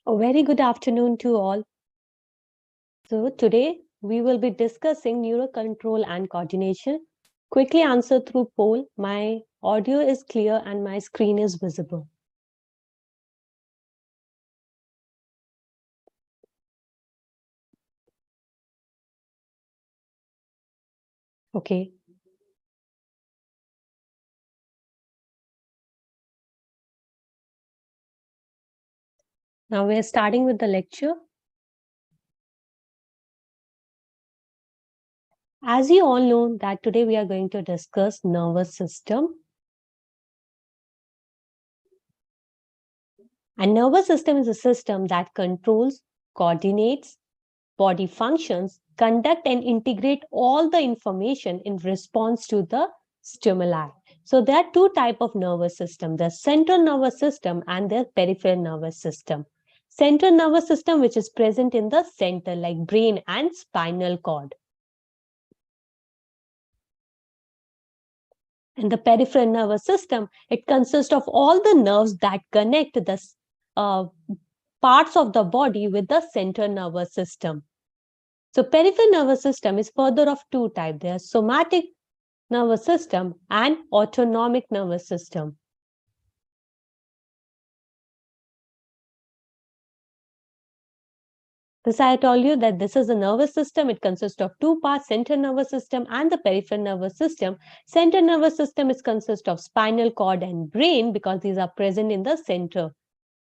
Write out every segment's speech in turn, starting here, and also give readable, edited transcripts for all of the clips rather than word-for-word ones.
A very good afternoon to all. So today we will be discussing neurocontrol and coordination. Quickly answer through poll. My audio is clear and my screen is visible. Okay. Now we're starting with the lecture. As you all know that today we are going to discuss nervous system. And nervous system is a system that controls, coordinates body functions, conduct and integrate all the information in response to the stimuli. So there are two types of nervous system, the central nervous system and the peripheral nervous system. Central nervous system, which is present in the center like brain and spinal cord. And the peripheral nervous system, it consists of all the nerves that connect the parts of the body with the central nervous system. So peripheral nervous system is further of two types. There are somatic nervous system and autonomic nervous system. This I told you that this is a nervous system. It consists of two parts, central nervous system and the peripheral nervous system. Central nervous system is consists of spinal cord and brain because these are present in the center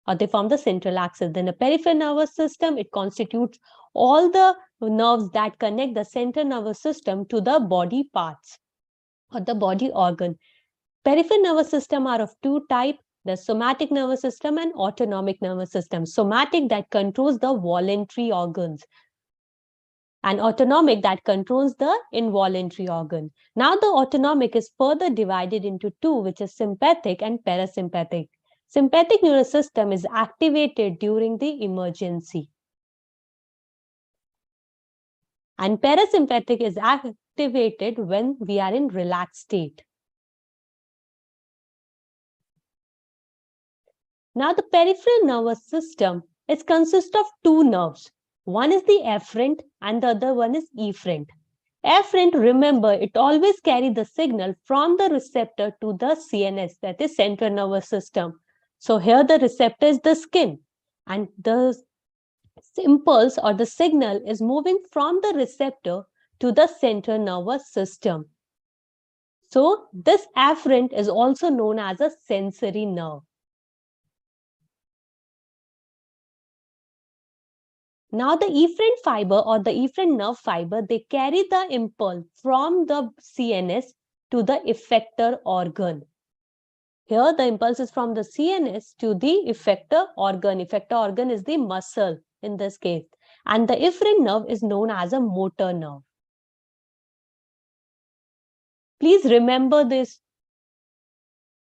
or they form the central axis. Then the peripheral nervous system, it constitutes all the nerves that connect the central nervous system to the body parts or the body organ. Peripheral nervous system are of two types, the somatic nervous system and autonomic nervous system. Somatic that controls the voluntary organs and autonomic that controls the involuntary organ. Now the autonomic is further divided into two, which is sympathetic and parasympathetic. Sympathetic nervous system is activated during the emergency. And parasympathetic is activated when we are in relaxed state. Now, the peripheral nervous system is consists of two nerves. One is the afferent and the other one is efferent. Afferent, remember, it always carries the signal from the receptor to the CNS, that is central nervous system. So here the receptor is the skin and the impulse or the signal is moving from the receptor to the central nervous system. So this afferent is also known as a sensory nerve. Now the efferent fiber or the efferent nerve fiber, they carry the impulse from the CNS to the effector organ. Here the impulse is from the CNS to the effector organ. Effector organ is the muscle in this case. And the efferent nerve is known as a motor nerve. Please remember this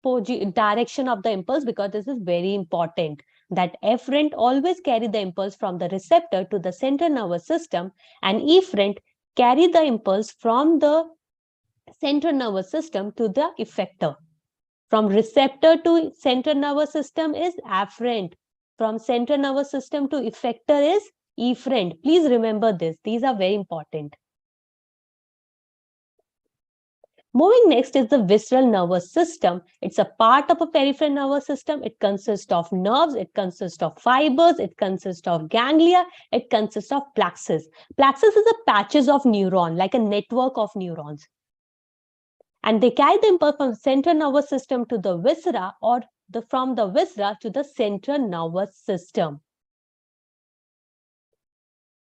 direction of the impulse because this is very important. That afferent always carry the impulse from the receptor to the central nervous system and efferent carry the impulse from the central nervous system to the effector. From receptor to central nervous system is afferent. From central nervous system to effector is efferent. Please remember this. These are very important. Moving next is the visceral nervous system. It's a part of a peripheral nervous system. It consists of nerves, it consists of fibers, it consists of ganglia, it consists of plexus. Plexus is a patches of neuron, like a network of neurons. And they carry the impulse from central nervous system to the viscera or from the viscera to the central nervous system.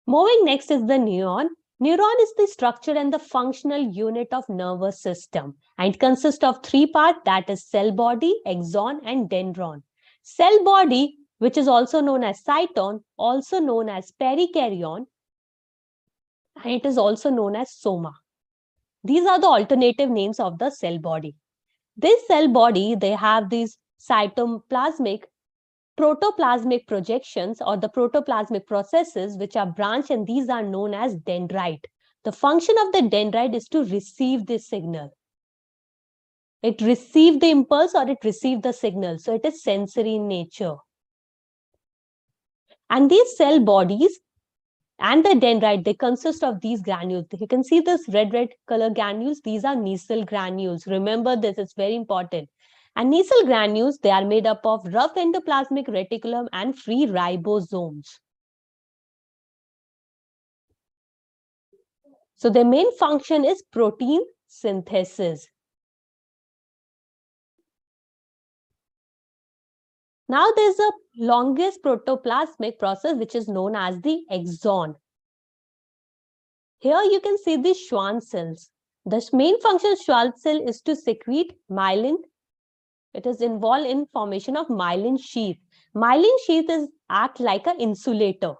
Moving next is the neuron. Neuron is the structure and the functional unit of nervous system and it consists of three parts, that is cell body, axon and dendron. Cell body, which is also known as cyton, also known as perikaryon, and it is also known as soma. These are the alternative names of the cell body. This cell body, they have these cytoplasmic, protoplasmic projections or the protoplasmic processes which are branched and these are known as dendrite. The function of the dendrite is to receive this signal. It received the impulse or it received the signal. So it is sensory in nature. And these cell bodies and the dendrite, they consist of these granules. You can see this red color granules. These are nasal granules. Remember this, it's very important. And nasal granules, they are made up of rough endoplasmic reticulum and free ribosomes. So their main function is protein synthesis. Now there's a longest protoplasmic process which is known as the exon. Here you can see the Schwann cells. The main function of Schwann cell is to secrete myelin. It is involved in formation of myelin sheath. Myelin sheath is act like an insulator.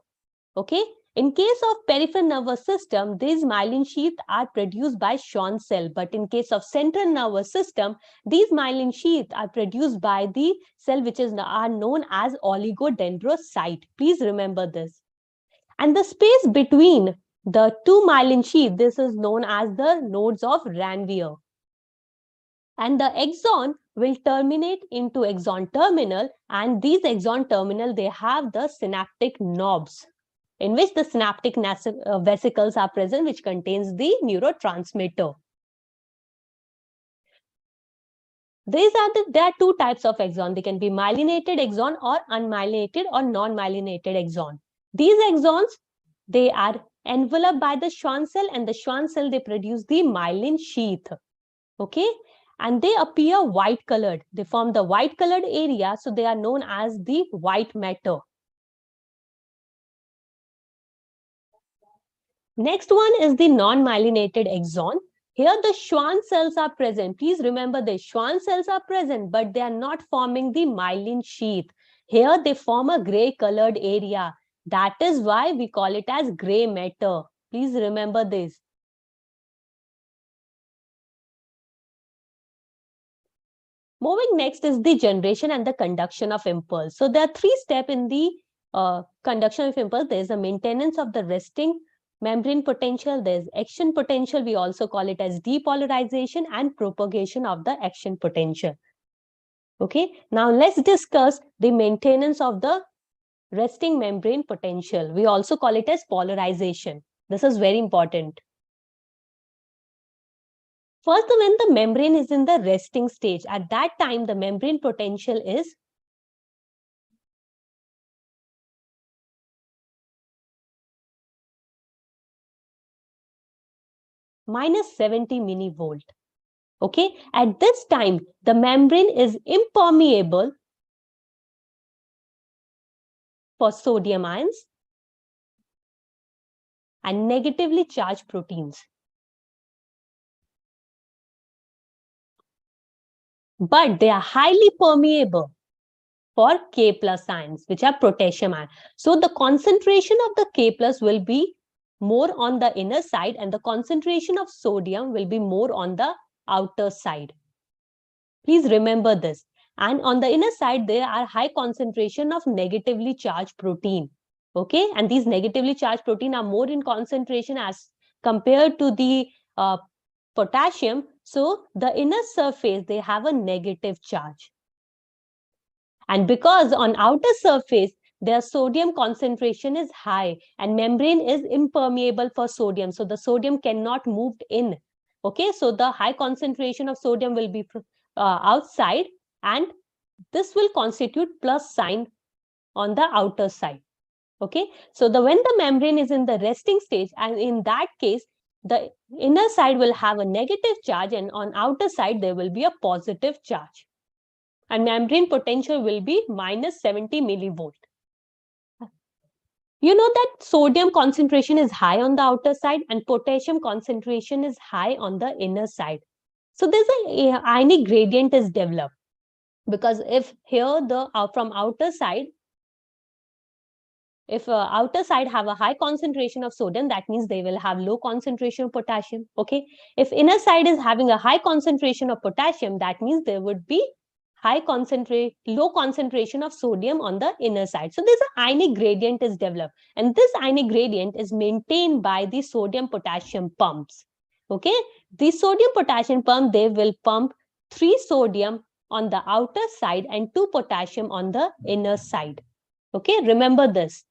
Okay. In case of peripheral nervous system, these myelin sheath are produced by Schwann cell. But in case of central nervous system, these myelin sheath are produced by the cell which are known as oligodendrocyte. Please remember this. And the space between the two myelin sheath, this is known as the nodes of Ranvier. And the axon will terminate into axon terminal, and these axon terminal, they have the synaptic knobs in which the synaptic vesicles are present, which contains the neurotransmitter. There are two types of axon. They can be myelinated axon or unmyelinated or non-myelinated axon. These axons, they are enveloped by the Schwann cell, and the Schwann cell, they produce the myelin sheath. Okay, and they appear white colored. They form the white colored area, so they are known as the white matter. Next one is the non-myelinated axon. Here the Schwann cells are present. Please remember this, Schwann cells are present, but they are not forming the myelin sheath. Here they form a gray colored area. That is why we call it as gray matter. Please remember this. Moving next is the generation and the conduction of impulse. So there are three steps in the conduction of impulse. There is a maintenance of the resting membrane potential, there's action potential, we also call it as depolarization, and propagation of the action potential. Okay, now let's discuss the maintenance of the resting membrane potential. We also call it as polarization. This is very important. First, when the membrane is in the resting stage, at that time the membrane potential is minus 70 millivolt. Okay, at this time, the membrane is impermeable for sodium ions and negatively charged proteins. But they are highly permeable for K plus ions, which are potassium ion. So the concentration of the K plus will be more on the inner side, and the concentration of sodium will be more on the outer side. Please remember this. And on the inner side, there are high concentration of negatively charged protein. Okay, and these negatively charged protein are more in concentration as compared to the potassium. So the inner surface, they have a negative charge. And because on outer surface, their sodium concentration is high and membrane is impermeable for sodium. So the sodium cannot move in. Okay, so the high concentration of sodium will be outside, and this will constitute plus sign on the outer side. Okay, so when the membrane is in the resting stage, and in that case, the inner side will have a negative charge, and on outer side, there will be a positive charge. And membrane potential will be minus 70 millivolt. You know that sodium concentration is high on the outer side and potassium concentration is high on the inner side. So there's a ionic gradient is developed, because if here the from outer side, if outer side have a high concentration of sodium, that means they will have low concentration of potassium. Okay, if inner side is having a high concentration of potassium, that means there would be low concentration of sodium on the inner side. So there's an ionic gradient is developed, and this ionic gradient is maintained by the sodium potassium pumps. Okay, the sodium potassium pump, they will pump 3 sodium on the outer side and 2 potassium on the inner side. Okay, remember this.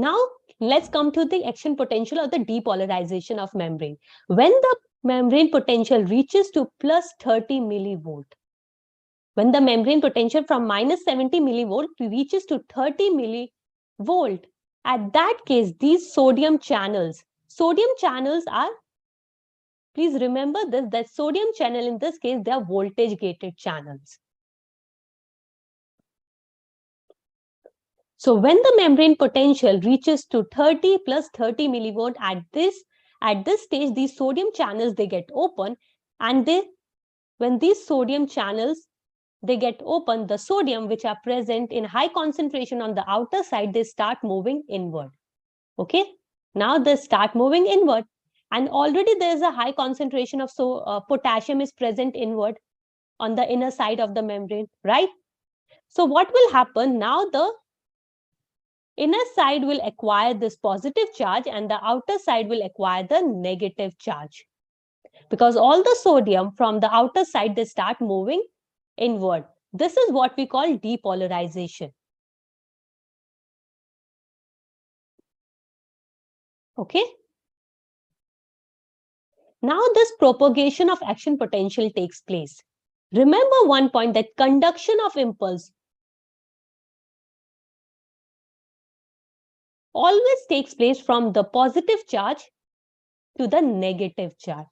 Now, let's come to the action potential or the depolarization of membrane. When the membrane potential reaches to plus 30 millivolt, when the membrane potential from minus 70 millivolt reaches to 30 millivolt, at that case, these sodium channels are, please remember this, that sodium channel in this case, they are voltage gated channels. So when the membrane potential reaches to 30 plus 30 millivolt at this stage, these sodium channels, they get open, and when these sodium channels, they get open, the sodium which are present in high concentration on the outer side, they start moving inward. Okay, now they start moving inward, and already there is a high concentration of potassium is present inward on the inner side of the membrane, right? So what will happen now? The inner side will acquire this positive charge and the outer side will acquire the negative charge, because all the sodium from the outer side, they start moving inward. This is what we call depolarization. Okay. Now this propagation of action potential takes place. Remember one point, that conduction of impulse always takes place from the positive charge to the negative charge.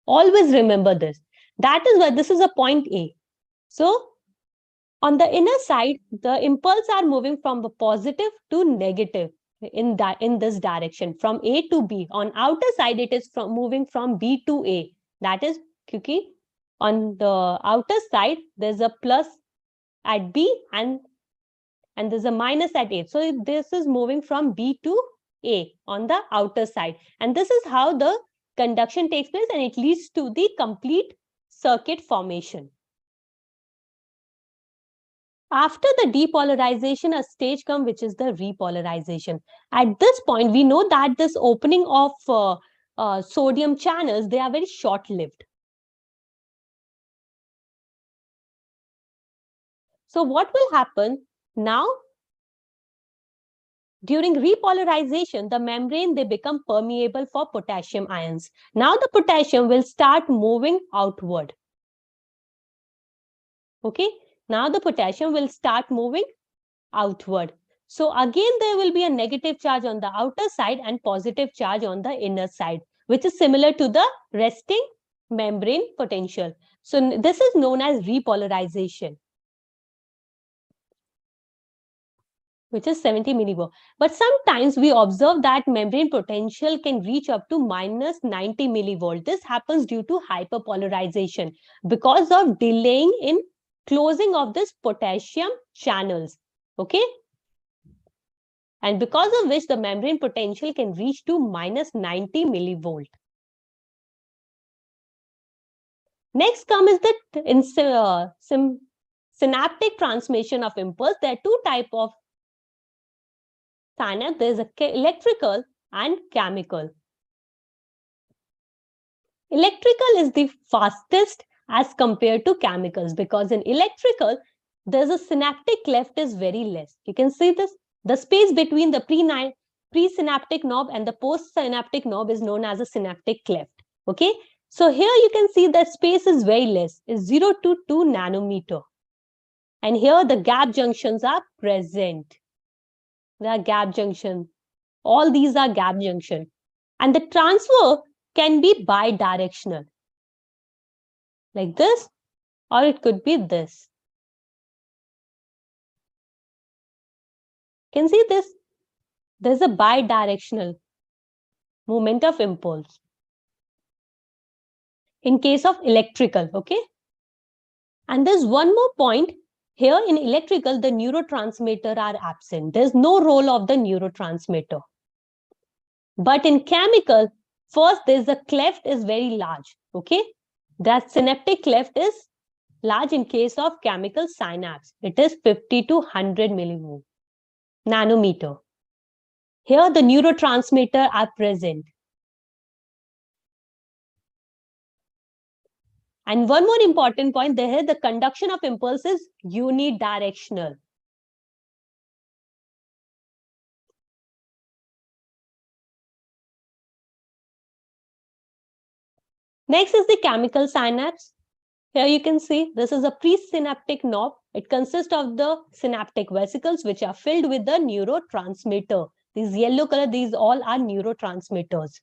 Always remember this. That is why this is a point A. So on the inner side, the impulse are moving from the positive to negative in this direction, from A to B. On outer side, it is moving from B to A. That is because on the outer side, there's a plus at B and there's a minus at A. So this is moving from B to A on the outer side. And this is how the conduction takes place, and it leads to the complete circuit formation. After the depolarization, a stage comes which is the repolarization. At this point, we know that this opening of sodium channels, they are very short-lived. So what will happen now? During repolarization, the membrane, they become permeable for potassium ions. Now the potassium will start moving outward. Okay, now the potassium will start moving outward. So again, there will be a negative charge on the outer side and positive charge on the inner side, which is similar to the resting membrane potential. So this is known as repolarization, which is 70 millivolt. But sometimes we observe that membrane potential can reach up to minus 90 millivolt. This happens due to hyperpolarization because of delaying in closing of this potassium channels. Okay. And because of which the membrane potential can reach to minus 90 millivolt. Next comes is the synaptic transmission of impulse. There are two types of synapse. There is electrical and chemical. Electrical is the fastest as compared to chemicals, because in electrical, there's a synaptic cleft is very less. You can see this. The space between the presynaptic knob and the postsynaptic knob is known as a synaptic cleft. Okay. So here you can see that space is very less, is 0 to 2 nanometer. And here the gap junctions are present. There are gap junctions. All these are gap junction. And the transfer can be bidirectional, like this, or it could be this. You can see this. There's a bidirectional movement of impulse in case of electrical, okay? And there's one more point. Here in electrical, the neurotransmitter are absent. There's no role of the neurotransmitter. But in chemical, first, there's a cleft is very large, okay? That synaptic cleft is large in case of chemical synapse. It is 50 to 100 nanometer. Here, the neurotransmitter are present. And one more important point there, the conduction of impulse is unidirectional. Next is the chemical synapse. Here you can see this is a presynaptic knob. It consists of the synaptic vesicles which are filled with the neurotransmitter. These yellow color, these all are neurotransmitters.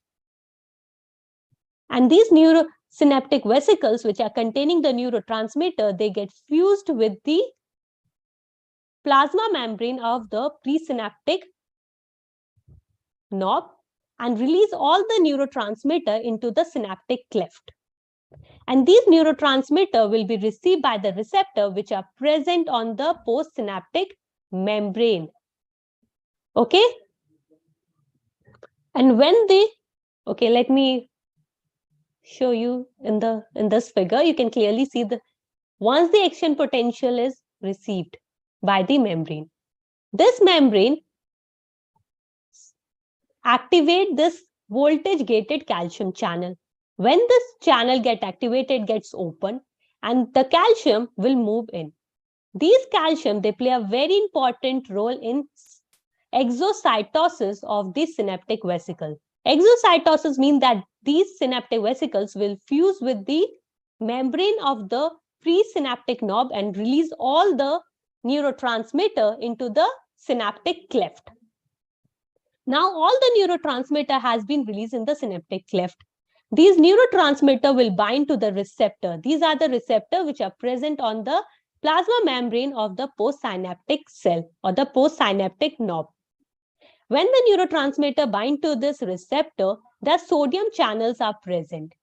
And these neurosynaptic vesicles which are containing the neurotransmitter, they get fused with the plasma membrane of the presynaptic knob and release all the neurotransmitter into the synaptic cleft. And these neurotransmitter will be received by the receptor which are present on the postsynaptic membrane. Okay? And when they, okay, let me show you in this figure. You can clearly see the once the action potential is received by the membrane, this membrane activate this voltage gated calcium channel. When this channel gets activated, gets open, and the calcium will move in. These calcium, they play a very important role in exocytosis of the synaptic vesicle. Exocytosis means that these synaptic vesicles will fuse with the membrane of the presynaptic knob and release all the neurotransmitter into the synaptic cleft. Now all the neurotransmitter has been released in the synaptic cleft. These neurotransmitter will bind to the receptor. These are the receptors which are present on the plasma membrane of the postsynaptic cell or the postsynaptic knob. When the neurotransmitter bind to this receptor, the sodium channels are present.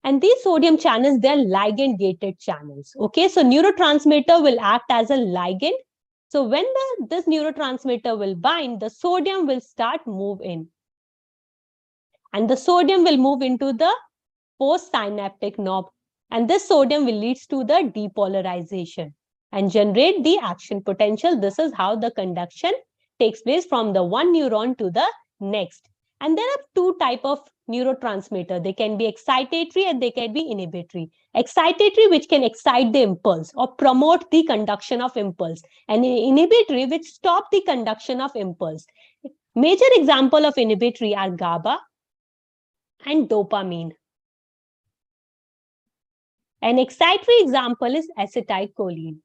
And these sodium channels, they are ligand-gated channels. Okay, so neurotransmitter will act as a ligand. So when this neurotransmitter will bind, the sodium will start move in. And the sodium will move into the postsynaptic knob. And this sodium will lead to the depolarization and generate the action potential. This is how the conduction takes place from the one neuron to the next. And there are two types of neurotransmitter. They can be excitatory and they can be inhibitory. Excitatory, which can excite the impulse or promote the conduction of impulse, and inhibitory, which stop the conduction of impulse. Major example of inhibitory are GABA and dopamine. An excitatory example is acetylcholine.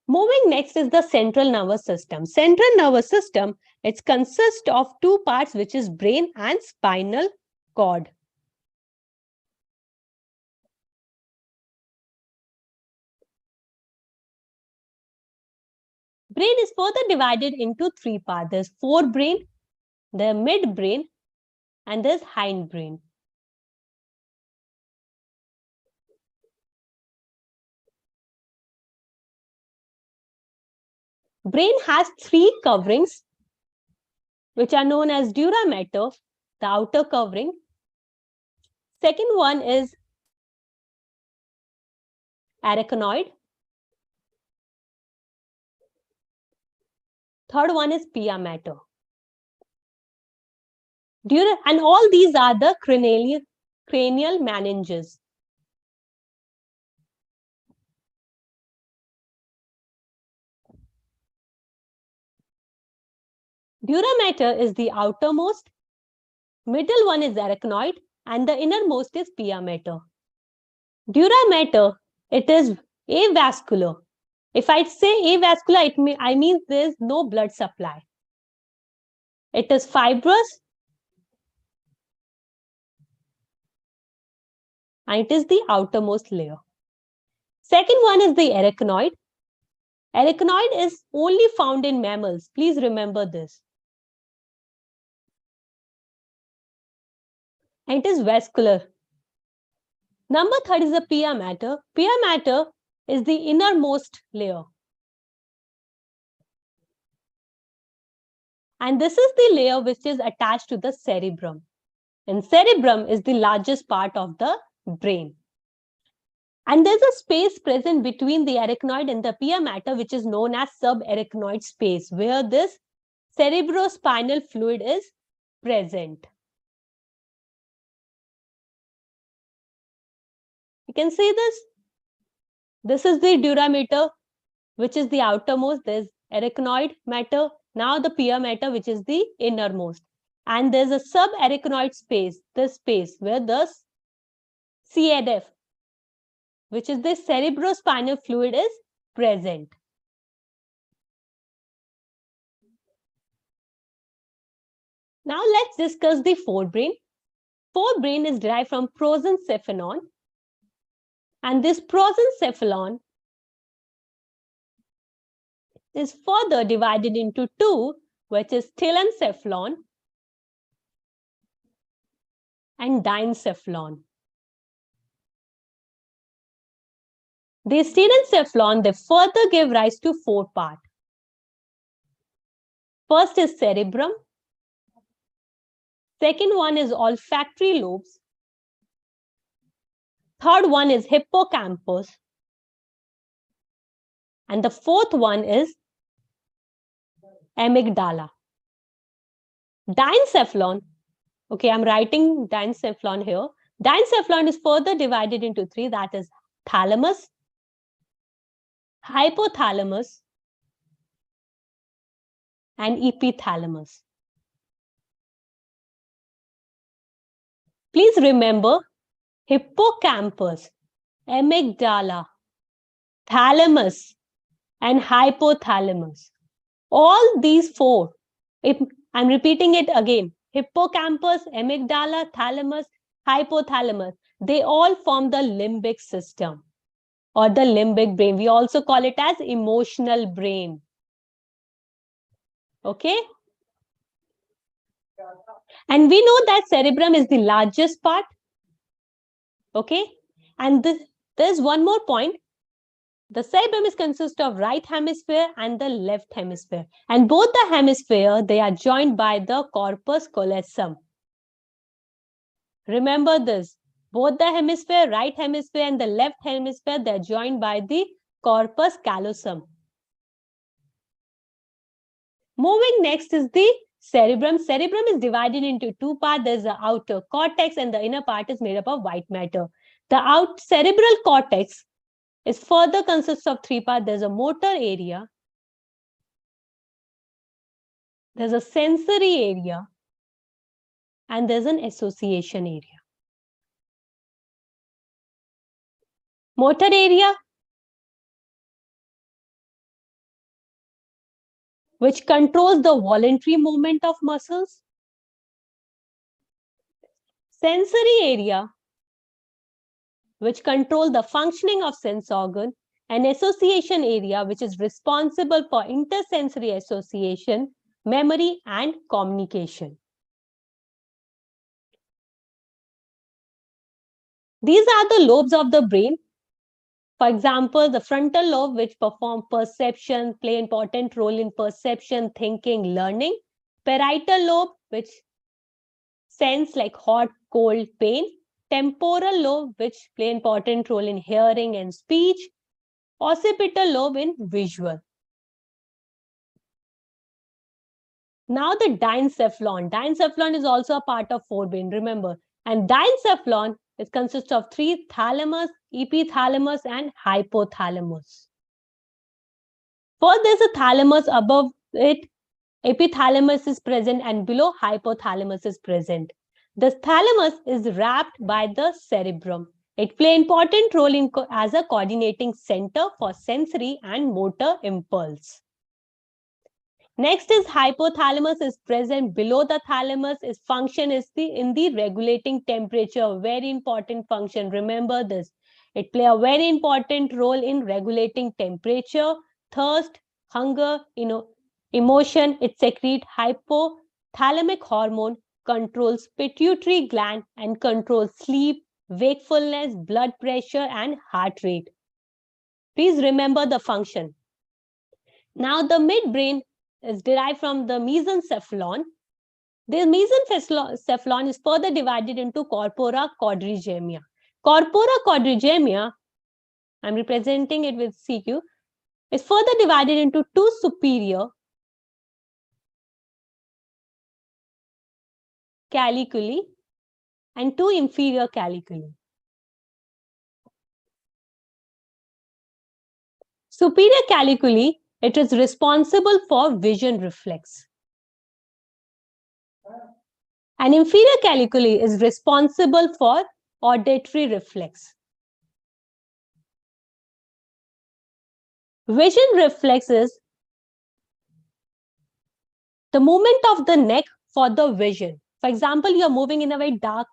Moving next is the central nervous system. Central nervous system, it consists of two parts, which is brain and spinal cord. Brain is further divided into three parts. There's forebrain, the midbrain, and there's hindbrain. Brain has three coverings, which are known as dura mater, the outer covering. Second one is arachnoid. Third one is pia mater. And all these are the cranial meninges. Dura mater is the outermost, middle one is arachnoid, and the innermost is pia mater. Dura mater, it is avascular. If I say avascular, I mean there is no blood supply. It is fibrous, and it is the outermost layer. Second one is the arachnoid. Arachnoid is only found in mammals. Please remember this. And it is vascular. Number third is the pia mater. Pia mater is the innermost layer. And this is the layer which is attached to the cerebrum. And cerebrum is the largest part of the brain. And there's a space present between the arachnoid and the pia mater, which is known as subarachnoid space, where this cerebrospinal fluid is present. You can see this. This is the dura mater, which is the outermost. There's arachnoid matter, now the pia matter, which is the innermost. And there's a subarachnoid space, this space where the CNF, which is the cerebrospinal fluid, is present. Now let's discuss the forebrain. Forebrain is derived from prosencephalon, and this prosencephalon is further divided into two, which is telencephalon and diencephalon. These telencephalon, they further give rise to four parts. First is cerebrum. Second one is olfactory lobes. Third one is hippocampus. And the fourth one is amygdala. Diencephalon, okay, I'm writing diencephalon here. Diencephalon is further divided into three, that is thalamus, hypothalamus, and epithalamus. Please remember, hippocampus, amygdala, thalamus, and hypothalamus. All these four, if I'm repeating it again, hippocampus, amygdala, thalamus, hypothalamus, they all form the limbic system or the limbic brain. We also call it as emotional brain. Okay? And we know that cerebrum is the largest part. Okay? And there's one more point. The cerebrum is consist of right hemisphere and the left hemisphere. And both the hemisphere, they are joined by the corpus callosum. Remember this. Both the hemisphere, right hemisphere and the left hemisphere, they are joined by the corpus callosum. Moving next is the cerebrum. Cerebrum is divided into two parts. There's the outer cortex and the inner part is made up of white matter. The cerebral cortex is further consists of three parts. There's a motor area, there's a sensory area, and there's an association area. Motor area, which controls the voluntary movement of muscles. Sensory area, which control the functioning of sense organ, and association area, which is responsible for intersensory association, memory, and communication. These are the lobes of the brain. For example, the frontal lobe, which perform perception, play important role in perception, thinking, learning. Parietal lobe, which sense like hot, cold, pain. Temporal lobe, which play important role in hearing and speech. Occipital lobe in visual. Now the diencephalon. Diencephalon is also a part of forebrain, remember. And diencephalon, it consists of three: thalamus, epithalamus, and hypothalamus. First, there's a thalamus. Above it, epithalamus is present, and below, hypothalamus is present. The thalamus is wrapped by the cerebrum. It plays important role as a coordinating center for sensory and motor impulse. Next is hypothalamus is present below the thalamus. Its function is in the regulating temperature. Very important function. Remember this. It plays a very important role in regulating temperature, thirst, hunger, emotion. It secretes hypothalamic hormone, controls pituitary gland, and controls sleep, wakefulness, blood pressure, and heart rate. Please remember the function. Now the midbrain is derived from the mesencephalon. The mesencephalon is further divided into corpora quadrigemia. Corpora quadrigemia, I'm representing it with CQ, is further divided into two superior caliculi and two inferior caliculi. Superior caliculi It is responsible for vision reflex. And inferior caliculi is responsible for auditory reflex. Vision reflex is the movement of the neck for the vision. For example, you are moving in a very dark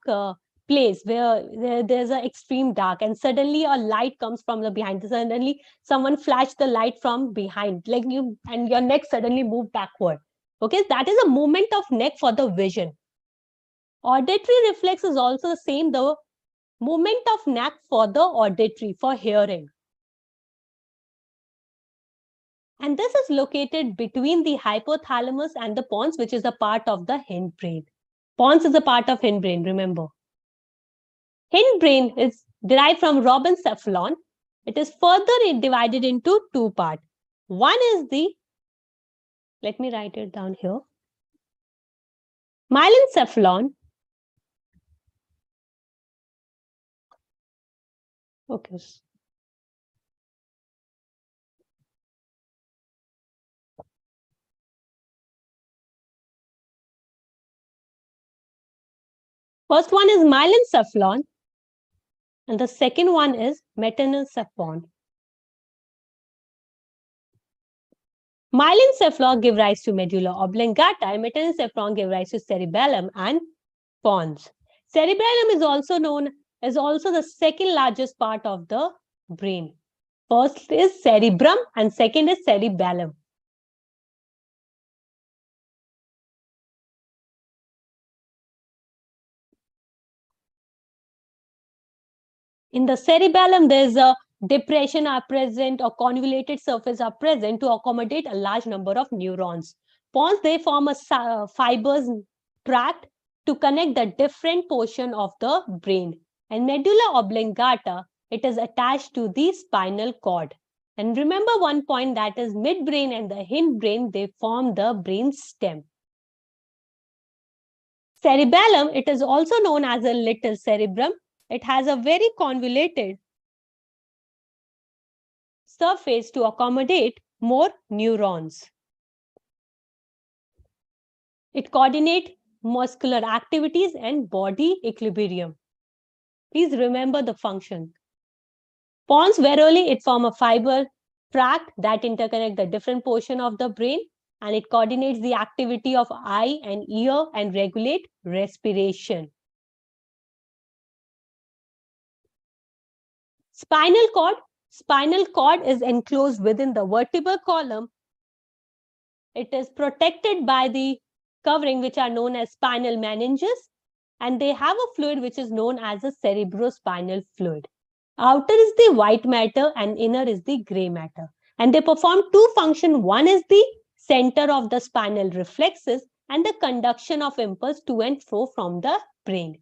place where there's an extreme dark, and suddenly a light comes from the behind. Suddenly, someone flashed the light from behind, like you, and your neck suddenly moved backward. Okay, that is a movement of neck for the vision. Auditory reflex is also the same, the movement of neck for the auditory, for hearing. And this is located between the hypothalamus and the pons, which is a part of the hindbrain. Pons is a part of hindbrain, remember. Hindbrain is derived from robincephalon. It is further divided into two parts. One is the, let me write it down here, myelencephalon. Okay. First one is myelencephalon, and the second one is metencephalon. Myelencephalon give rise to medulla oblongata, and metencephalon give rise to cerebellum and pons. Cerebellum is also known as also the second largest part of the brain. First is cerebrum and second is cerebellum. In the cerebellum, there's a depression are present or convoluted surface are present to accommodate a large number of neurons. Pons, they form a fibers tract to connect the different portion of the brain. And medulla oblongata, it is attached to the spinal cord. And remember one point, that is midbrain and the hindbrain, they form the brain stem. Cerebellum, it is also known as a little cerebrum. It has a very convoluted surface to accommodate more neurons. It coordinates muscular activities and body equilibrium. Please remember the function. Pons, verily, it forms a fiber tract that interconnect the different portion of the brain, and it coordinates the activity of eye and ear and regulate respiration. Spinal cord. Spinal cord is enclosed within the vertebral column. It is protected by the covering which are known as spinal meninges, and they have a fluid which is known as a cerebrospinal fluid. Outer is the white matter and inner is the gray matter. And they perform two functions. One is the center of the spinal reflexes and the conduction of impulse to and fro from the brain.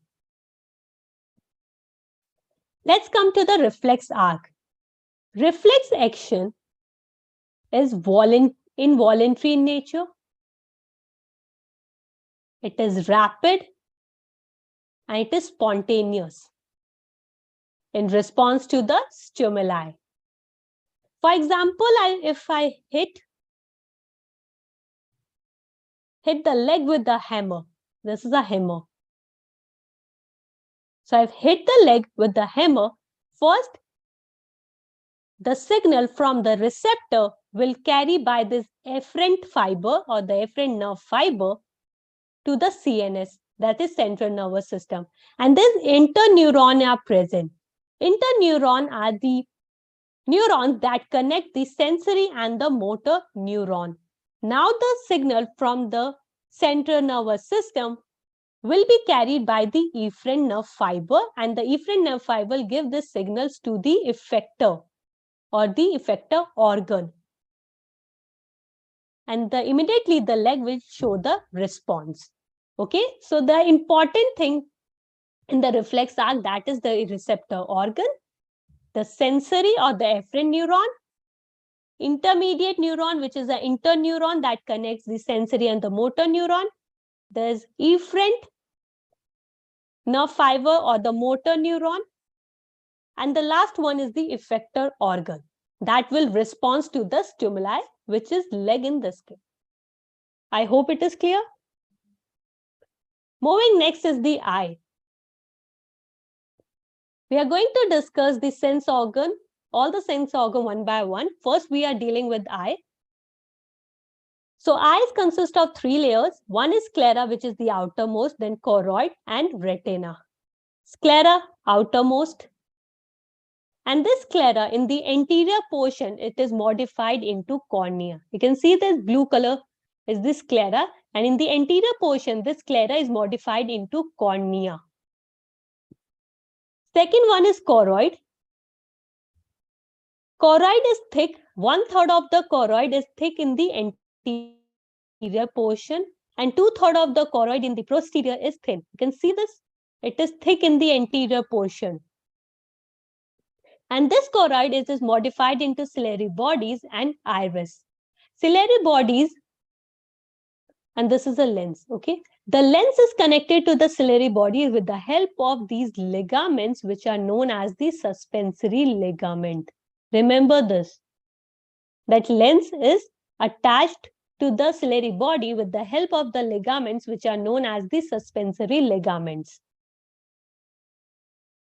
Let's come to the reflex arc. Reflex action is involuntary in nature. It is rapid and it is spontaneous in response to the stimuli. For example, if I hit the leg with the hammer, this is a hammer. So I've hit the leg with the hammer. First, the signal from the receptor will carry by this efferent fiber or the efferent nerve fiber to the CNS, that is central nervous system. And then interneurons are present. Interneurons are the neurons that connect the sensory and the motor neuron. Now the signal from the central nervous system will be carried by the efferent nerve fiber, and the efferent nerve fiber will give the signals to the effector or the effector organ. And immediately the leg will show the response. Okay, so the important thing in the reflex arc, that is the receptor organ, the sensory or the efferent neuron, intermediate neuron, which is the interneuron that connects the sensory and the motor neuron. There's efferent nerve fiber or the motor neuron. And the last one is the effector organ that will respond to the stimuli which is leg in this case. I hope it is clear. Moving next is the eye. We are going to discuss the sense organ, all the sense organ one by one. First, we are dealing with eye. So eyes consist of 3 layers. One is sclera, which is the outermost, then choroid and retina. Sclera, outermost. And this sclera, in the anterior portion, it is modified into cornea. You can see this blue color is the sclera, and in the anterior portion, this sclera is modified into cornea. Second one is choroid. Choroid is thick. 1/3 of the choroid is thick in the anterior portion, and 2/3 of the choroid in the posterior is thin. You can see this. It is thick in the anterior portion. And this choroid is modified into ciliary bodies and iris. Ciliary bodies, and this is a lens, okay? The lens is connected to the ciliary body with the help of these ligaments, which are known as the suspensory ligament. Remember this, that lens is attached to the ciliary body with the help of the ligaments, which are known as the suspensory ligaments.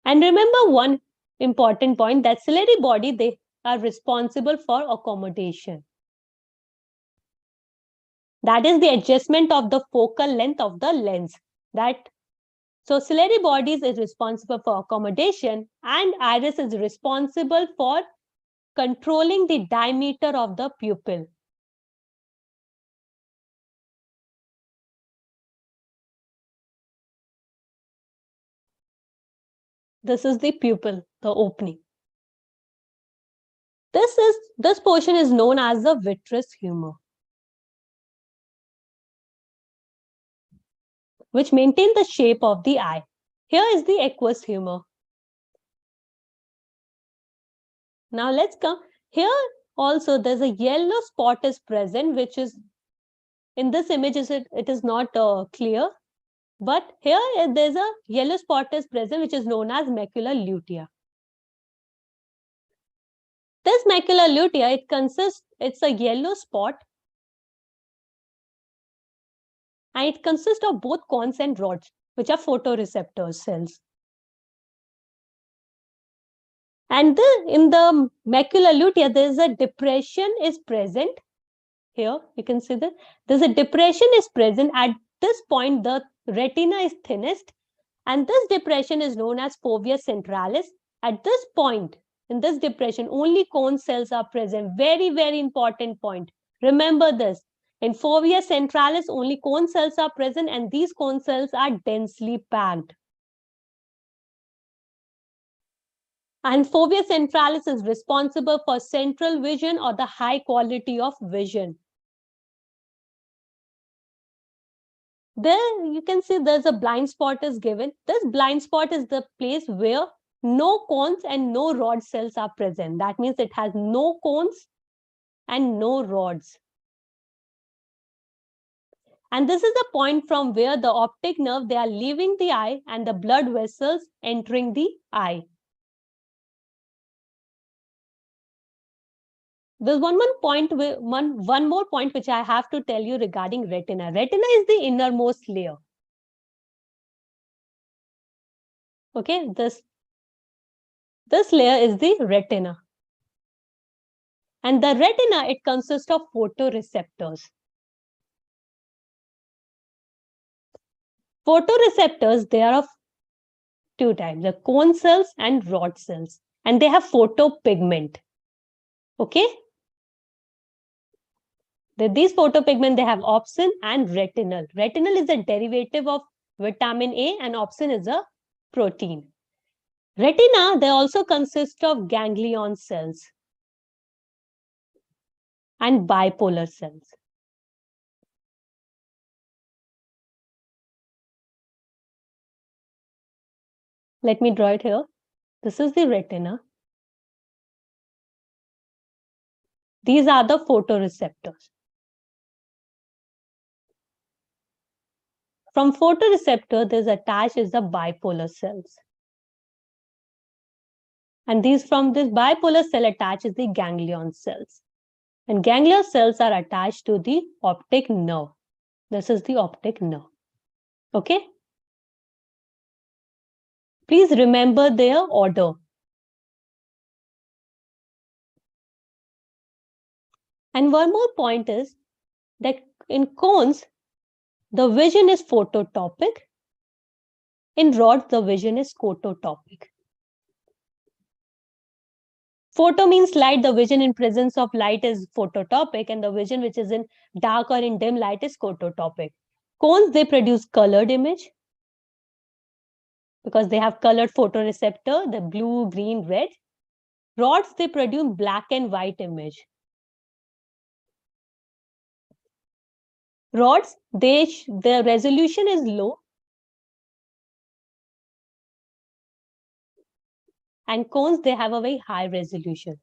And remember one important point, that ciliary body, they are responsible for accommodation. That is the adjustment of the focal length of the lens. So ciliary bodies is responsible for accommodation, and iris is responsible for controlling the diameter of the pupil. This is the pupil, the opening. This portion is known as the vitreous humor, which maintain the shape of the eye. Here is the aqueous humor. Now let's come. Here also there's a yellow spot is present, which is, in this image it is not clear, but here there's a yellow spot is present, which is known as macular lutea. This macular lutea, it's a yellow spot, and it consists of both cones and rods, which are photoreceptor cells. And in the macular lutea, there is a depression is present. Here, you can see that there's a depression is present. At this point, the retina is thinnest, and this depression is known as fovea centralis. At this point, in this depression, only cone cells are present. Very, very important point. Remember this. In fovea centralis, only cone cells are present, and these cone cells are densely packed. And fovea centralis is responsible for central vision or the high quality of vision. There you can see there's a blind spot is given. This blind spot is the place where no cones and no rod cells are present. That means it has no cones and no rods. And this is the point from where the optic nerve, they are leaving the eye and the blood vessels entering the eye. There's one more point which I have to tell you regarding retina. Retina is the innermost layer. Okay, this layer is the retina. And the retina, it consists of photoreceptors. Photoreceptors, they are of two types, the cone cells and rod cells. And they have photopigment. Okay? These photopigment, they have opsin and retinal. Retinal is a derivative of vitamin A, and opsin is a protein. Retina, they also consist of ganglion cells and bipolar cells. Let me draw it here. This is the retina. These are the photoreceptors. From photoreceptor, there's attached is the bipolar cells. And from this bipolar cell attached is the ganglion cells. And ganglion cells are attached to the optic nerve. This is the optic nerve. Okay? Please remember their order. And one more point is that in cones, the vision is phototopic. In rods, the vision is scototopic. Photo means light. The vision in presence of light is phototopic, and the vision which is in dark or in dim light is scototopic. Cones, they produce colored image because they have colored photoreceptor, the blue, green, red. Rods, they produce black and white image. Rods, their resolution is low, and cones, they have a very high resolution.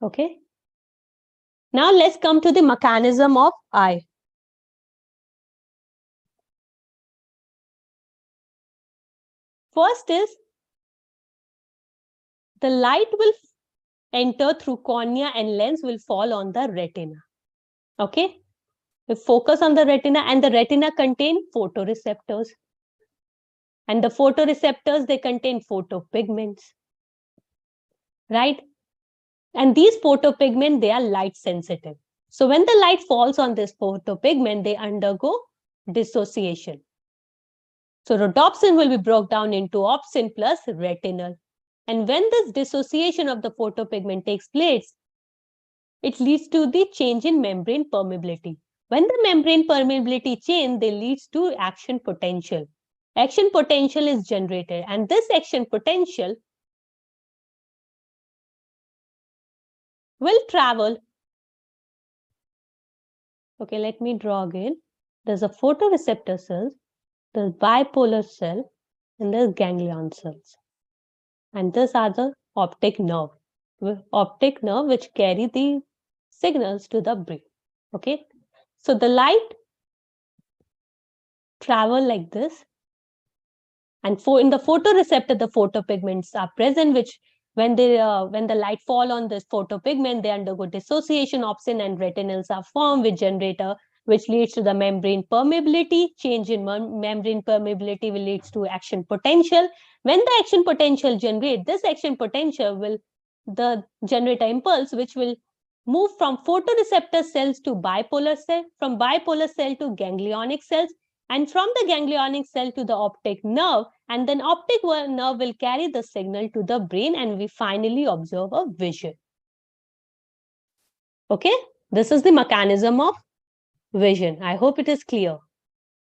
Okay. Now let's come to the mechanism of eye. First is the light will enter through cornea and lens will fall on the retina. Okay. We focus on the retina, and the retina contain photoreceptors. And the photoreceptors, they contain photopigments. Right? And these photopigments, they are light sensitive. So when the light falls on this photopigment, they undergo dissociation. So rhodopsin will be broken down into opsin plus retinal. And when this dissociation of the photopigment takes place, it leads to the change in membrane permeability. When the membrane permeability changes, they leads to action potential. Action potential is generated, and this action potential will travel. Okay, let me draw again. There's a photoreceptor cell, there's bipolar cell, and there's ganglion cells. And these are the optic nerve which carry the signals to the brain. Okay, so the light travel like this, and in the photoreceptor, the photopigments are present, which when the light fall on this photopigment, they undergo dissociation. Opsin and retinals are formed, which leads to the membrane permeability. Change in membrane permeability will lead to action potential. When the action potential generates, this action potential will generate an impulse which will move from photoreceptor cells to bipolar cell, from bipolar cell to ganglionic cells, and from the ganglionic cell to the optic nerve, and then optic nerve will carry the signal to the brain, and we finally observe a vision. Okay, this is the mechanism of vision. I hope it is clear.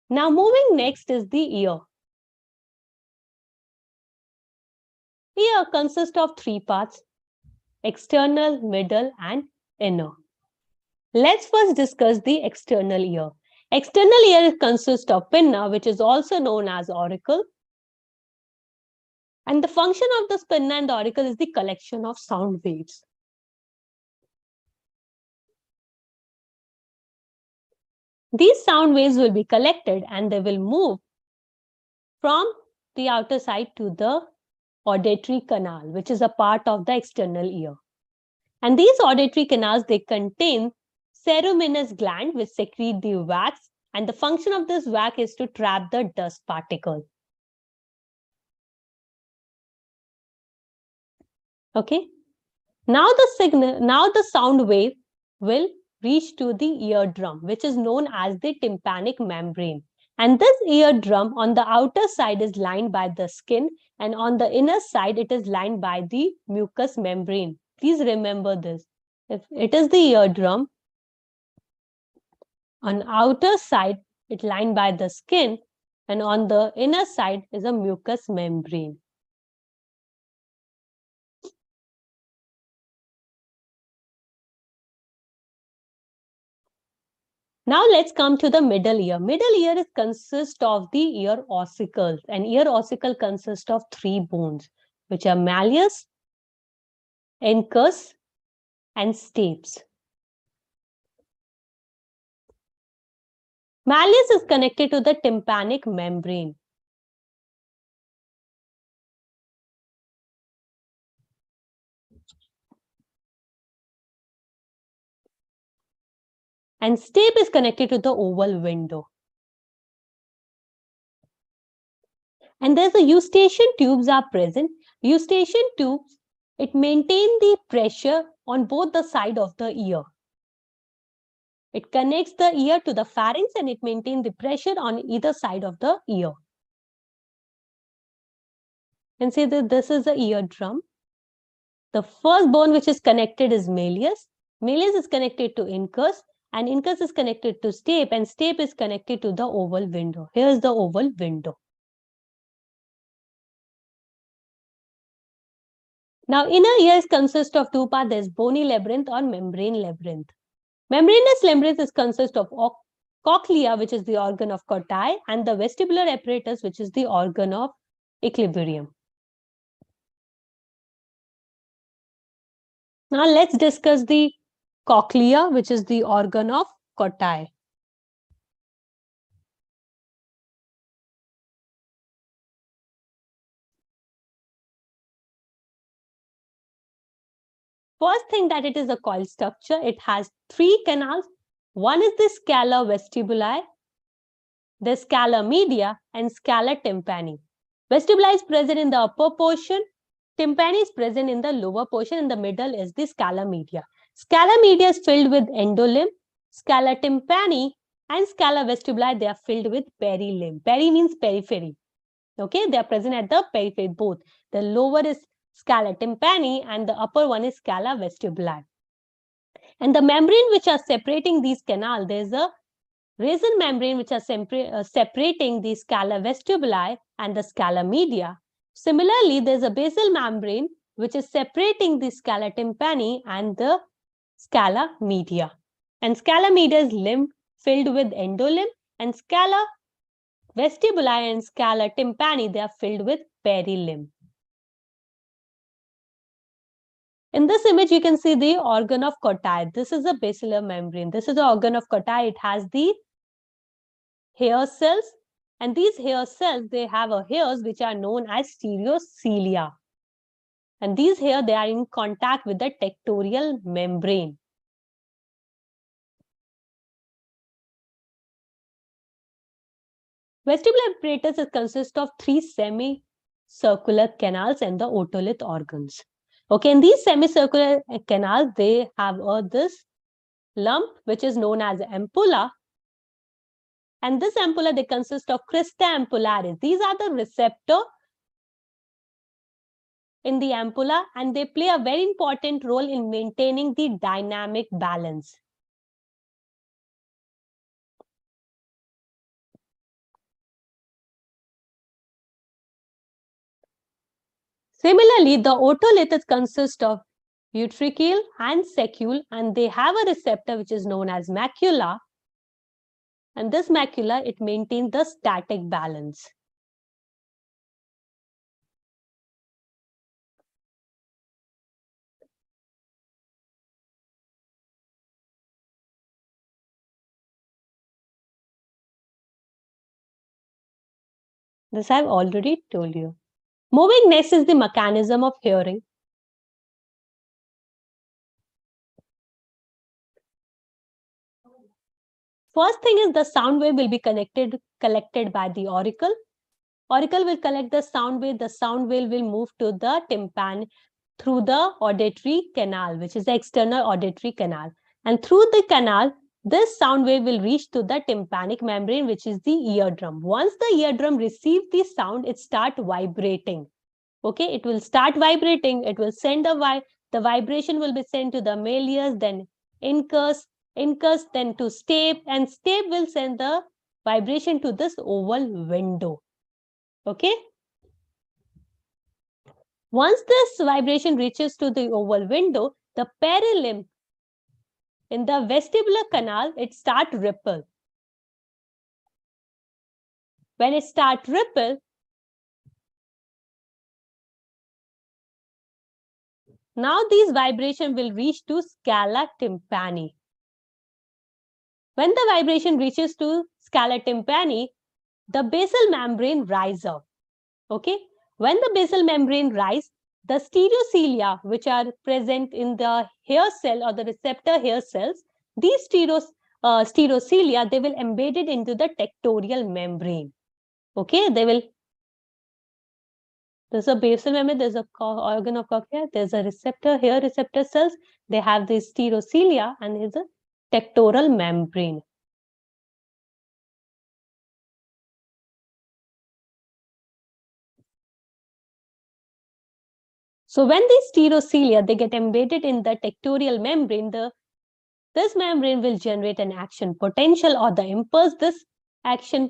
Now moving next is the ear. Ear consists of three parts: external, middle, and inner. Let's first discuss the external ear. External ear consists of pinna, which is also known as auricle. And the function of the pinna and the auricle is the collection of sound waves. These sound waves will be collected and they will move from the outer side to the auditory canal, which is a part of the external ear. And these auditory canals, they contain ceruminous gland which secrete the wax, and the function of this wax is to trap the dust particle. Okay. Now the sound wave will reach to the eardrum, which is known as the tympanic membrane. And this eardrum on the outer side is lined by the skin, and on the inner side it is lined by the mucous membrane. Please remember this. If it is the eardrum, on outer side it lined by the skin, and on the inner side is a mucous membrane. Now let's come to the middle ear. Middle ear consists of the ear ossicles, and ear ossicle consists of three bones, which are malleus, incus, and stapes. Malleus is connected to the tympanic membrane. and stapes is connected to the oval window. And there's the eustachian tubes are present. Eustachian tubes, it maintain the pressure on both the side of the ear. It connects the ear to the pharynx and it maintains the pressure on either side of the ear. And say that this is the eardrum. The first bone which is connected is malleus. Malleus is connected to incus, and incus is connected to stape, and stape is connected to the oval window. Here's the oval window. Now, inner ears consist of two parts. There's bony labyrinth or membrane labyrinth. Membranous labyrinth is consist of cochlea, which is the organ of Corti, and the vestibular apparatus, which is the organ of equilibrium. Now let's discuss the cochlea, which is the organ of Corti. First thing that it is a coil structure. It has three canals. One is the scala vestibuli, the scala media, and scala tympani. Vestibuli is present in the upper portion. Tympani is present in the lower portion. In the middle is the scala media. Scala media is filled with endolimb. Scala tympani and scala vestibuli, they are filled with perilimb. Peri means periphery. Okay, they are present at the periphery both. The lower is scala tympani and the upper one is scala vestibuli. And the membrane which are separating these canals, there's a resin membrane which are separating the scala vestibuli and the scala media. Similarly, there's a basal membrane which is separating the scala tympani and the scala media. And scala media is limb filled with endolimb, and scala vestibuli and scala tympani, they are filled with perilimb. In this image, you can see the organ of Corti. This is a basilar membrane. This is the organ of Corti. It has the hair cells, and these hair cells, they have hairs which are known as stereocilia. And these hairs, they are in contact with the tectorial membrane. Vestibular apparatus consists of three semicircular canals and the otolith organs. Okay, in these semicircular canals, they have this lump which is known as ampulla. And this ampulla, they consist of crista ampullaris. These are the receptor in the ampulla, and they play a very important role in maintaining the dynamic balance. Similarly, the otoliths consist of utricule and secule, and they have a receptor which is known as macula. And this macula, it maintains the static balance. This I've already told you. Moving next is the mechanism of hearing. First thing is the sound wave will be collected by the auricle. Auricle will collect the sound wave. The sound wave will move to the tympan through the auditory canal, which is the external auditory canal. And through the canal, this sound wave will reach to the tympanic membrane, which is the eardrum. Once the eardrum receives the sound, it starts vibrating. Okay, it will start vibrating. It will send the vibration will be sent to the malleus, then incus, then to stape, and stape will send the vibration to this oval window. Okay. Once this vibration reaches to the oval window, the perilimb in the vestibular canal, it starts ripple. When it starts ripple, now these vibration will reach to scala tympani. When the vibration reaches to scala tympani, the basal membrane rises up. Okay. When the basal membrane rises, the stereocilia, which are present in the hair cell or the receptor hair cells, these stereocilia, they will embed it into the tectorial membrane. Okay, there's a basal membrane, there's a organ of cochlea, there's a receptor here, receptor cells, they have these stereocilia, and there's a tectoral membrane. So when these stereocilia, they get embedded in the tectorial membrane, this membrane will generate an action potential or the impulse. This action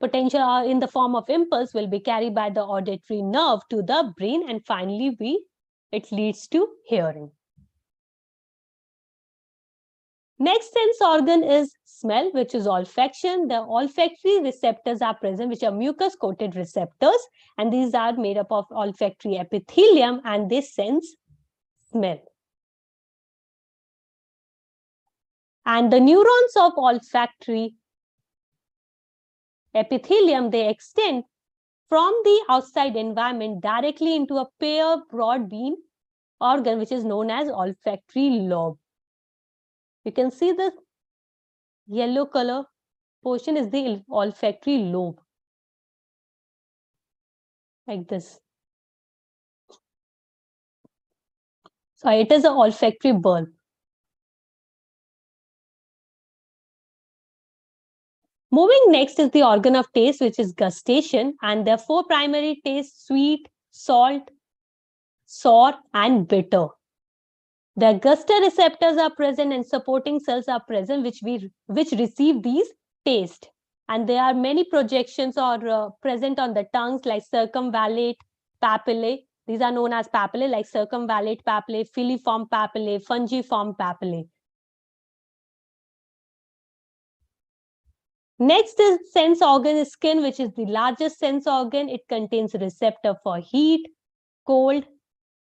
potential or in the form of impulse will be carried by the auditory nerve to the brain, and finally it leads to hearing. Next sense organ is smell, which is olfaction. The olfactory receptors are present, which are mucus-coated receptors, and these are made up of olfactory epithelium, and they sense smell. And the neurons of olfactory epithelium, they extend from the outside environment directly into a pair broad beam organ, which is known as olfactory lobe. You can see the yellow color portion is the olfactory lobe, like this. So it is an olfactory bulb. Moving next is the organ of taste, which is gustation, and there are 4 primary tastes: sweet, salt, sour, and bitter. The guster receptors are present and supporting cells are present, which receive these tastes. And there are many projections or present on the tongues, like circumvallate papillae. These are known as papillae, like circumvallate papillae, filiform papillae, fungiform papillae. Next is sense organ is skin, which is the largest sense organ. It contains a receptor for heat, cold,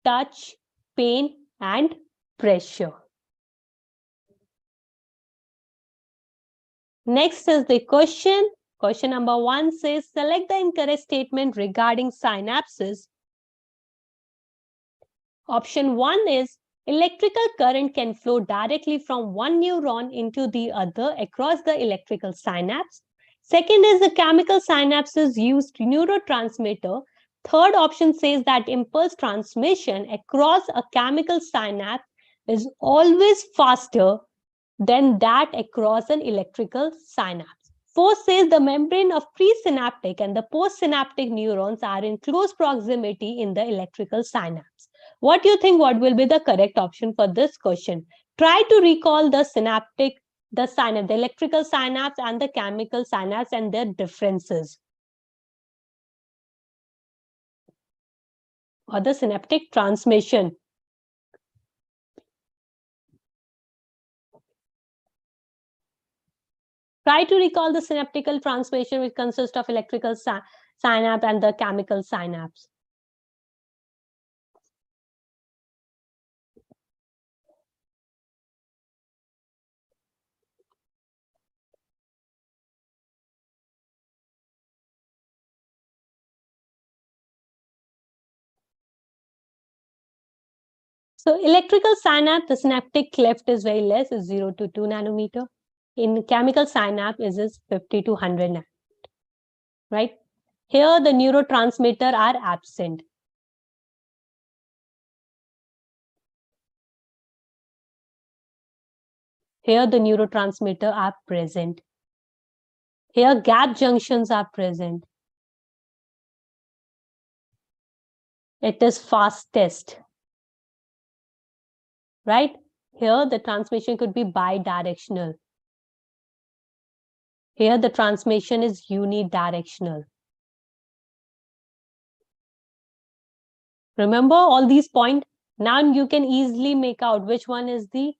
touch, pain, and pressure. Next is the question. Question number 1 says, select the incorrect statement regarding synapses. Option 1 is, electrical current can flow directly from one neuron into the other across the electrical synapse. Second is, the chemical synapses use neurotransmitter. Third option says that impulse transmission across a chemical synapse is always faster than that across an electrical synapse. Fourth says the membrane of presynaptic and the postsynaptic neurons are in close proximity in the electrical synapse. What do you think? What will be the correct option for this question? Try to recall the synaptic, the electrical synapse and the chemical synapse and their differences. Or the synaptic transmission. Try to recall the synaptical transmission, which consists of electrical synapse and the chemical synapse. So electrical synapse, the synaptic cleft is very less, is 0 to 2 nanometer. In chemical synapse, it is 50 to 100 nanometer, right? Here, the neurotransmitter are absent. Here, the neurotransmitter are present. Here, gap junctions are present. It is fastest, right? Here, the transmission could be bidirectional. Here, the transmission is unidirectional. Remember all these points? Now you can easily make out which one is the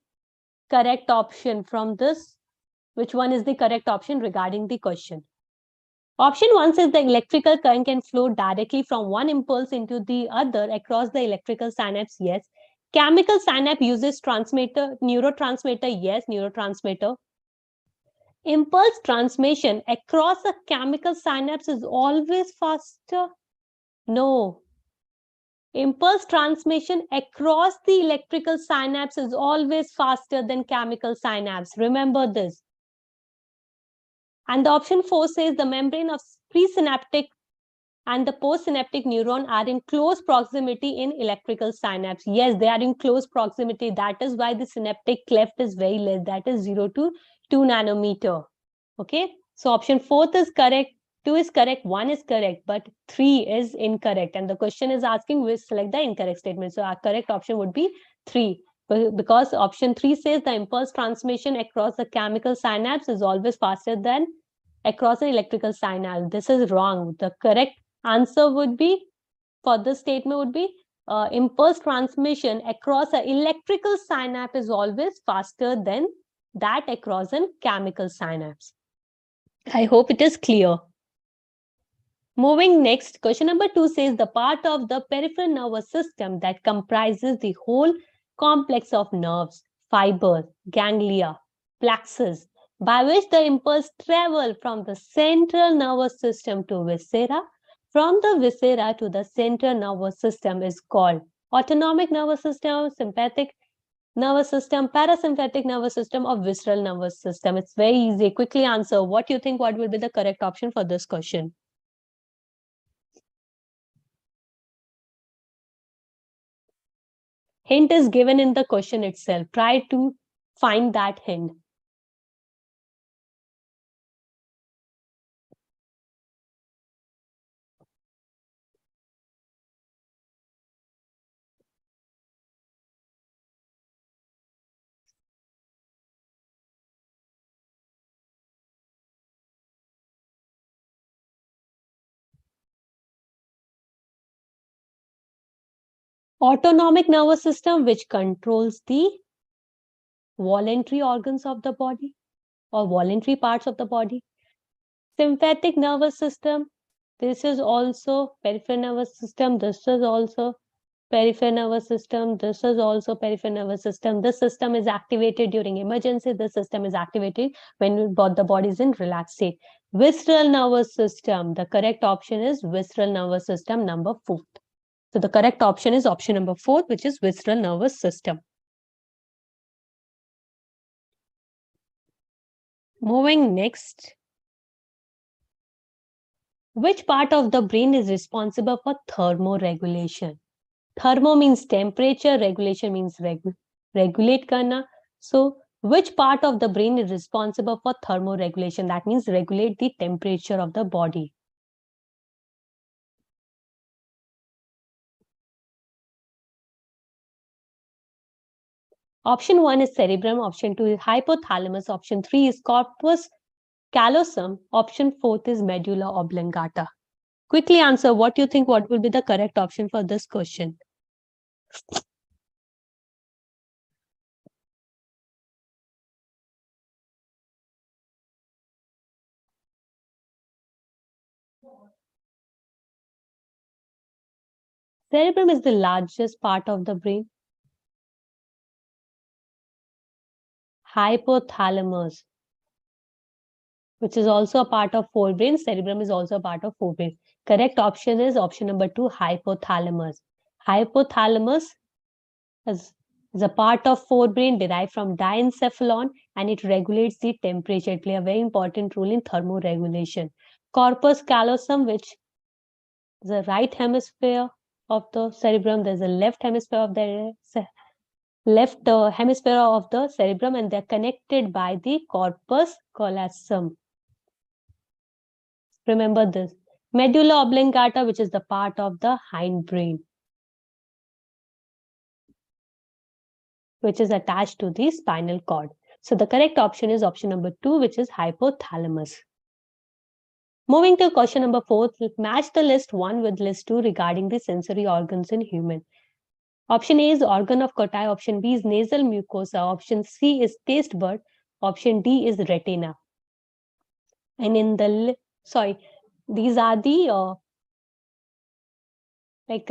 correct option from this. Which one is the correct option regarding the question? Option 1 says the electrical current can flow directly from one impulse into the other across the electrical synapse. Yes. Chemical synapse uses neurotransmitter. Yes, neurotransmitter. Impulse transmission across a chemical synapse is always faster. No. Impulse transmission across the electrical synapse is always faster than chemical synapse. Remember this. And the option 4 says the membrane of presynaptic and the postsynaptic neuron are in close proximity in electrical synapse. Yes, they are in close proximity. That is why the synaptic cleft is very less. That is 0 to 2 nanometer. Okay, so option 4 is correct. 2 is correct, 1 is correct, but 3 is incorrect. And the question is asking we select the incorrect statement. So our correct option would be 3. Because option 3 says the impulse transmission across the chemical synapse is always faster than across the electrical synapse. This is wrong. The correct answer would be, for this statement would be, impulse transmission across an electrical synapse is always faster than that across a chemical synapse. I hope it is clear. Moving next, question number 2 says the part of the peripheral nervous system that comprises the whole complex of nerves, fibers, ganglia, plexus, by which the impulse travel from the central nervous system to viscera, from the viscera to the central nervous system is called autonomic nervous system, sympathetic nervous system, parasympathetic nervous system, or visceral nervous system. It's very easy. Quickly answer. What do you think? What will be the correct option for this question? Hint is given in the question itself. Try to find that hint. Autonomic nervous system, which controls the voluntary organs of the body or voluntary parts of the body. Sympathetic nervous system, this is also peripheral nervous system, this is also peripheral nervous system, this is also peripheral nervous system. This system is activated during emergency, this system is activated when both the body is in relaxed state. Visceral nervous system, the correct option is visceral nervous system, number 4. So the correct option is option number 4, which is visceral nervous system. Moving next. Which part of the brain is responsible for thermoregulation? Thermo means temperature, regulation means regulate karna. So which part of the brain is responsible for thermoregulation? That means regulate the temperature of the body. Option 1 is cerebrum, option 2 is hypothalamus, option 3 is corpus callosum, option 4 is medulla oblongata. Quickly answer, what do you think, what will be the correct option for this question? Cerebrum is the largest part of the brain. Hypothalamus, which is also a part of forebrain. Cerebrum is also a part of forebrain. Correct option is option number 2, hypothalamus. Hypothalamus is a part of forebrain derived from diencephalon, and it regulates the temperature. It plays a very important role in thermoregulation. Corpus callosum, which is the right hemisphere of the cerebrum. There's a left hemisphere of the hemisphere of the cerebrum, and they're connected by the corpus callosum. Remember this. Medulla oblongata, which is the part of the hindbrain, which is attached to the spinal cord. So the correct option is option number 2, which is hypothalamus. Moving to question number 4, match the list 1 with list 2 regarding the sensory organs in human. Option A is organ of Cottai, option B is nasal mucosa, option C is taste bud, option D is retina. And in the, these are the,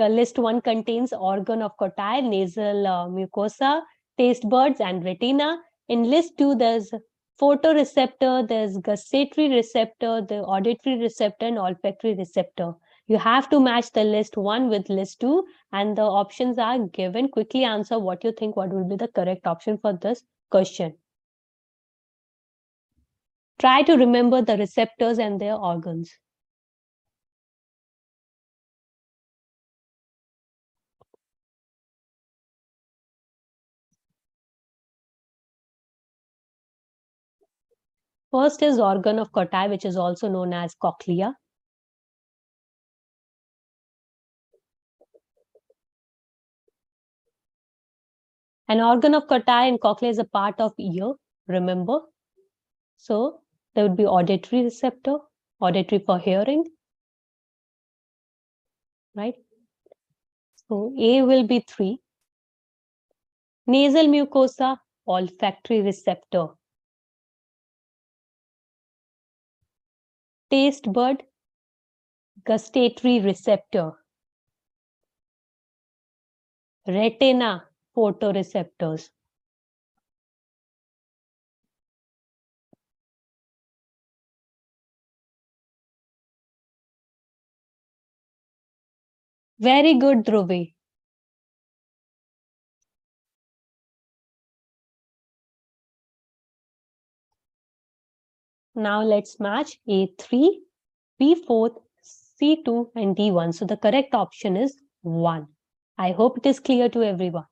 list 1 contains organ of Cottai, nasal mucosa, taste buds, and retina. In list 2, there's photoreceptor, there's gustatory receptor, the auditory receptor, and olfactory receptor. You have to match the list 1 with list 2, and the options are given. Quickly answer what you think what will be the correct option for this question. Try to remember the receptors and their organs. First is organ of Cottai, which is also known as cochlea. An organ of Cottai and cochlea is a part of ear, remember. So there would be auditory receptor, auditory for hearing, right? So A will be 3. Nasal mucosa, olfactory receptor. Taste bud, gustatory receptor. Retina, photoreceptors. Very good, Dhruvi. Now let's match A3, B4, C2 and D1. So the correct option is 1. I hope it is clear to everyone.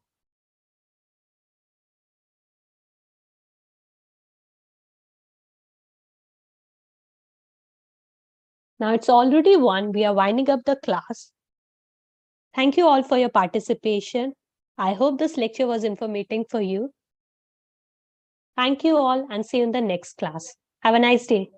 Now it's already 1. We are winding up the class. Thank you all for your participation. I hope this lecture was informative for you. Thank you all and see you in the next class. Have a nice day.